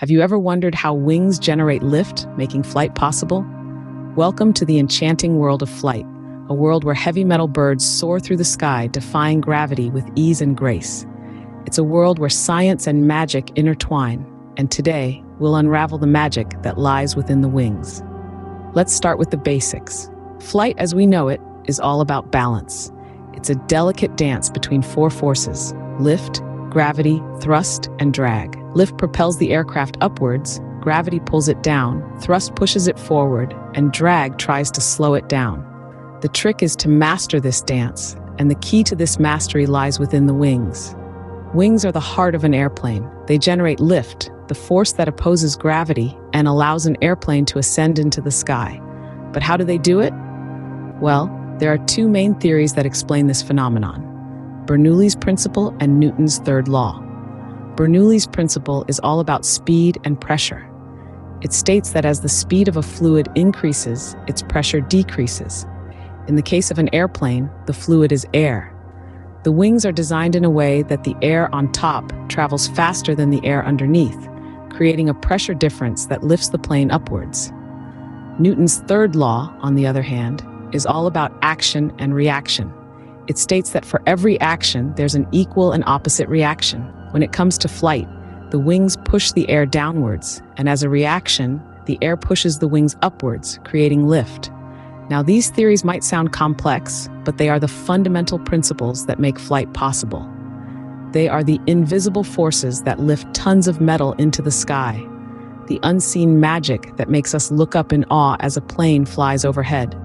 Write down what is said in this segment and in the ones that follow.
Have you ever wondered how wings generate lift, making flight possible? Welcome to the enchanting world of flight, a world where heavy metal birds soar through the sky, defying gravity with ease and grace. It's a world where science and magic intertwine, and today we'll unravel the magic that lies within the wings. Let's start with the basics. Flight, as we know it, is all about balance. It's a delicate dance between four forces: lift, gravity, thrust, and drag. Lift propels the aircraft upwards, gravity pulls it down, thrust pushes it forward, and drag tries to slow it down. The trick is to master this dance, and the key to this mastery lies within the wings. Wings are the heart of an airplane. They generate lift, the force that opposes gravity and allows an airplane to ascend into the sky. But how do they do it? Well, there are two main theories that explain this phenomenon: Bernoulli's principle and Newton's third law. Bernoulli's principle is all about speed and pressure. It states that as the speed of a fluid increases, its pressure decreases. In the case of an airplane, the fluid is air. The wings are designed in a way that the air on top travels faster than the air underneath, creating a pressure difference that lifts the plane upwards. Newton's third law, on the other hand, is all about action and reaction. It states that for every action, there's an equal and opposite reaction. When it comes to flight, the wings push the air downwards, and as a reaction, the air pushes the wings upwards, creating lift. Now, these theories might sound complex, but they are the fundamental principles that make flight possible. They are the invisible forces that lift tons of metal into the sky, the unseen magic that makes us look up in awe as a plane flies overhead.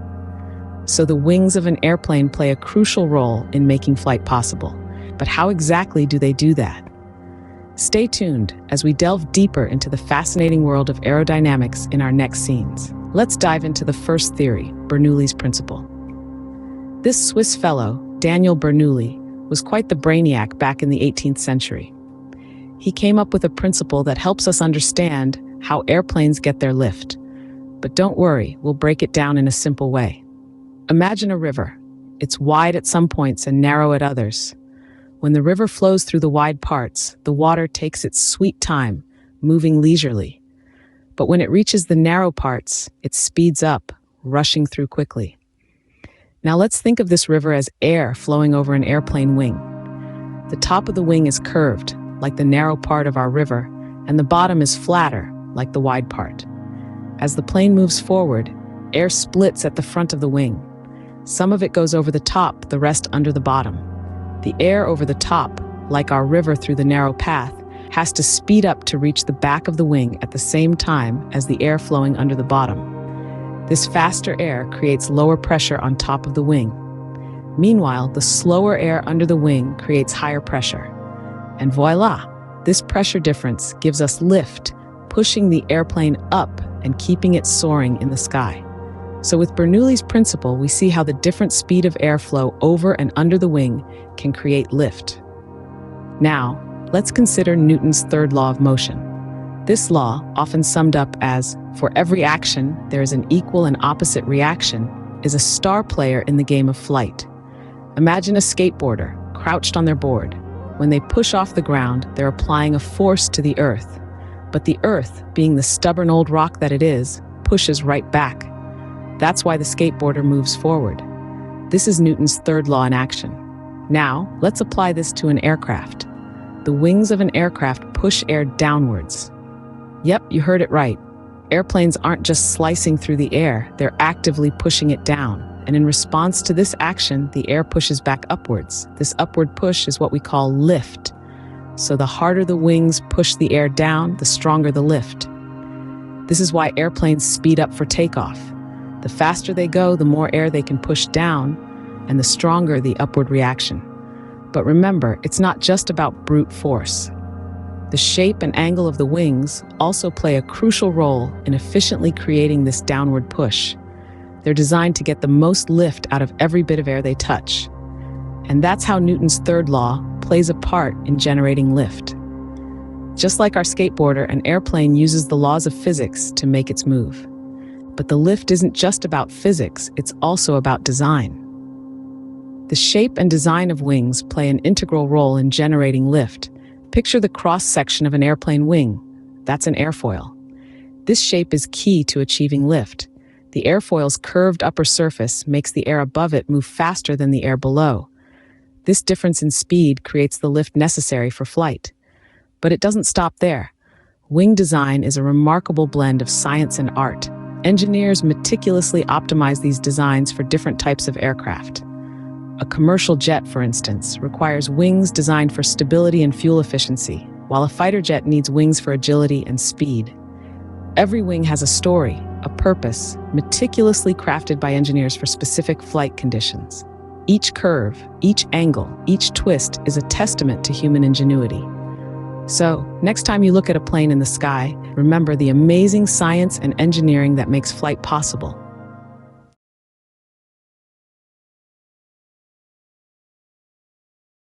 So the wings of an airplane play a crucial role in making flight possible. But how exactly do they do that? Stay tuned as we delve deeper into the fascinating world of aerodynamics in our next scenes. Let's dive into the first theory, Bernoulli's principle. This Swiss fellow, Daniel Bernoulli, was quite the brainiac back in the 18th century. He came up with a principle that helps us understand how airplanes get their lift. But don't worry, we'll break it down in a simple way. Imagine a river. It's wide at some points and narrow at others. When the river flows through the wide parts, the water takes its sweet time, moving leisurely. But when it reaches the narrow parts, it speeds up, rushing through quickly. Now let's think of this river as air flowing over an airplane wing. The top of the wing is curved, like the narrow part of our river, and the bottom is flatter, like the wide part. As the plane moves forward, air splits at the front of the wing. Some of it goes over the top, the rest under the bottom. The air over the top, like our river through the narrow path, has to speed up to reach the back of the wing at the same time as the air flowing under the bottom. This faster air creates lower pressure on top of the wing. Meanwhile, the slower air under the wing creates higher pressure. And voila! This pressure difference gives us lift, pushing the airplane up and keeping it soaring in the sky. So with Bernoulli's principle, we see how the different speed of airflow over and under the wing can create lift. Now, let's consider Newton's third law of motion. This law, often summed up as, for every action, there is an equal and opposite reaction, is a star player in the game of flight. Imagine a skateboarder, crouched on their board. When they push off the ground, they're applying a force to the earth. But the earth, being the stubborn old rock that it is, pushes right back. That's why the skateboarder moves forward. This is Newton's third law in action. Now, let's apply this to an aircraft. The wings of an aircraft push air downwards. Yep, you heard it right. Airplanes aren't just slicing through the air, they're actively pushing it down. And in response to this action, the air pushes back upwards. This upward push is what we call lift. So the harder the wings push the air down, the stronger the lift. This is why airplanes speed up for takeoff. The faster they go, the more air they can push down, and the stronger the upward reaction. But remember, it's not just about brute force. The shape and angle of the wings also play a crucial role in efficiently creating this downward push. They're designed to get the most lift out of every bit of air they touch. And that's how Newton's third law plays a part in generating lift. Just like our skateboarder, an airplane uses the laws of physics to make its move. But the lift isn't just about physics, it's also about design. The shape and design of wings play an integral role in generating lift. Picture the cross-section of an airplane wing. That's an airfoil. This shape is key to achieving lift. The airfoil's curved upper surface makes the air above it move faster than the air below. This difference in speed creates the lift necessary for flight. But it doesn't stop there. Wing design is a remarkable blend of science and art. Engineers meticulously optimize these designs for different types of aircraft. A commercial jet, for instance, requires wings designed for stability and fuel efficiency, while a fighter jet needs wings for agility and speed. Every wing has a story, a purpose, meticulously crafted by engineers for specific flight conditions. Each curve, each angle, each twist is a testament to human ingenuity. So, next time you look at a plane in the sky, remember the amazing science and engineering that makes flight possible.